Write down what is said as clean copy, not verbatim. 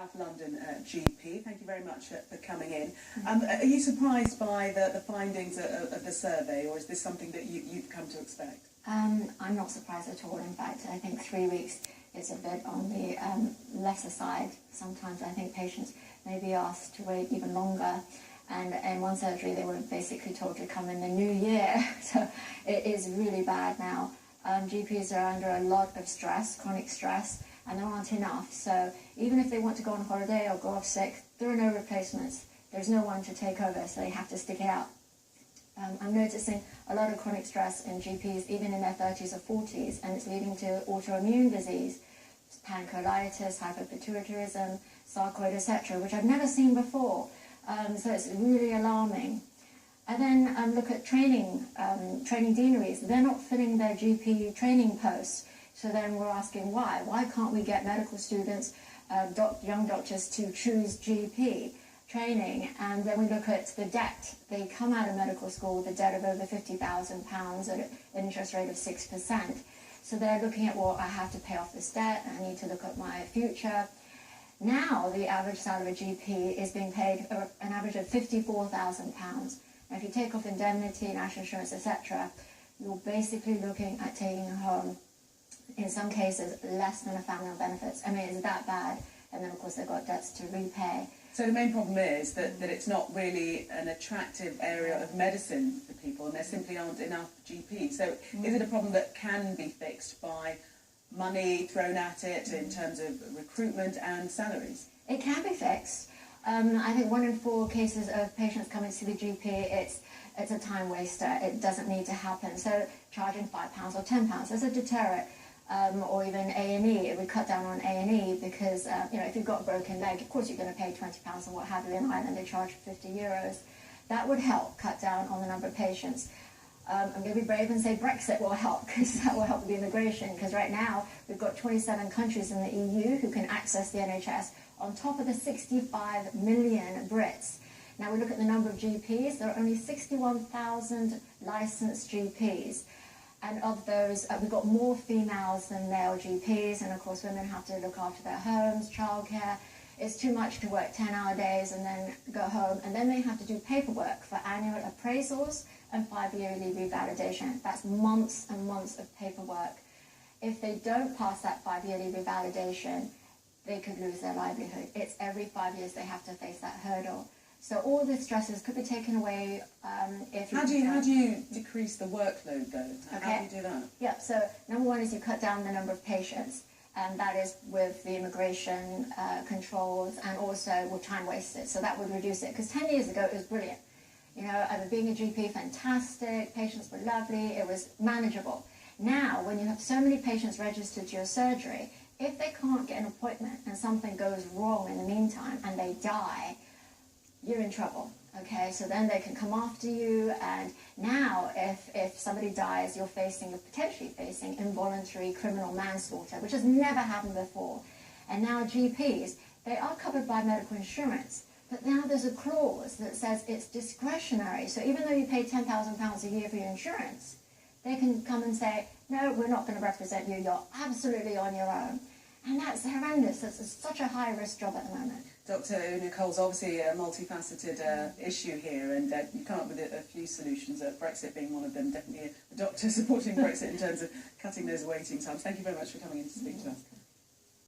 South London GP. Thank you very much for coming in. Are you surprised by the findings of the survey, or is this something that you've come to expect? I'm not surprised at all. In fact, I think 3 weeks is a bit on the lesser side. Sometimes I think patients may be asked to wait even longer. And in one surgery, they were basically told to come in the new year. So it is really bad now. GPs are under a lot of stress, chronic stress, and there aren't enough. So even if they want to go on holiday or go off sick, there are no replacements. There's no one to take over, so they have to stick it out. I'm noticing a lot of chronic stress in GPs, even in their 30s or 40s, and it's leading to autoimmune disease, pancreatitis, hyperpituitarism, sarcoid, etc., which I've never seen before. So it's really alarming. And then look at training deaneries. They're not filling their GP training posts. So then we're asking why. Why can't we get medical students, young doctors, to choose GP training? And then we look at the debt. They come out of medical school with a debt of over £50,000 at an interest rate of 6%. So they're looking at, well, I have to pay off this debt. I need to look at my future. Now the average salary of a GP is being paid an average of £54,000. Now if you take off indemnity, national insurance, etc., you're basically looking at taking home, in some cases, less than a family on benefits. I mean, it's that bad. And then, of course, they've got debts to repay. So the main problem is that it's not really an attractive area of medicine for people, and there simply aren't enough GPs. So is it a problem that can be fixed by money thrown at it in terms of recruitment and salaries? It can be fixed. I think 1 in 4 cases of patients coming to the GP, it's a time waster. It doesn't need to happen. So charging £5 or £10 as a deterrent, or even A&E, it would cut down on A&E because if you've got a broken leg, of course you're going to pay £20 and what have you. In Ireland they charge €50. That would help cut down on the number of patients. I'm going to be brave and say Brexit will help, because that will help with the immigration, because right now we've got 27 countries in the EU who can access the NHS on top of the 65 million Brits. Now we look at the number of GPs, there are only 61,000 licensed GPs, and of those we've got more females than male GPs, and of course women have to look after their homes, childcare. It's too much to work 10-hour days and then go home, and then they have to do paperwork for annual appraisals and 5-yearly revalidation. That's months and months of paperwork. If they don't pass that 5-yearly revalidation, they could lose their livelihood. It's every 5 years they have to face that hurdle. So all the stresses could be taken away if you... How do you decrease the workload, though? Okay. How do you do that? Yeah, so number one is you cut down the number of patients, and that is with the immigration controls and also with time wasted. So that would reduce it, because 10 years ago it was brilliant. Being a GP, fantastic, patients were lovely, it was manageable. Now, when you have so many patients registered to your surgery, if they can't get an appointment and something goes wrong in the meantime and they die, you're in trouble, okay? So then they can come after you, and now if somebody dies, you're potentially facing involuntary criminal manslaughter, which has never happened before. And now GPs, they are covered by medical insurance, but now there's a clause that says it's discretionary. So even though you pay £10,000 a year for your insurance, they can come and say, no, we're not going to represent you, you're absolutely on your own. And that's horrendous. It's such a high-risk job at the moment. Dr. Nicole's obviously a multifaceted issue here, and you come up with a few solutions, Brexit being one of them, definitely a doctor supporting Brexit in terms of cutting those waiting times. Thank you very much for coming in to speak to us.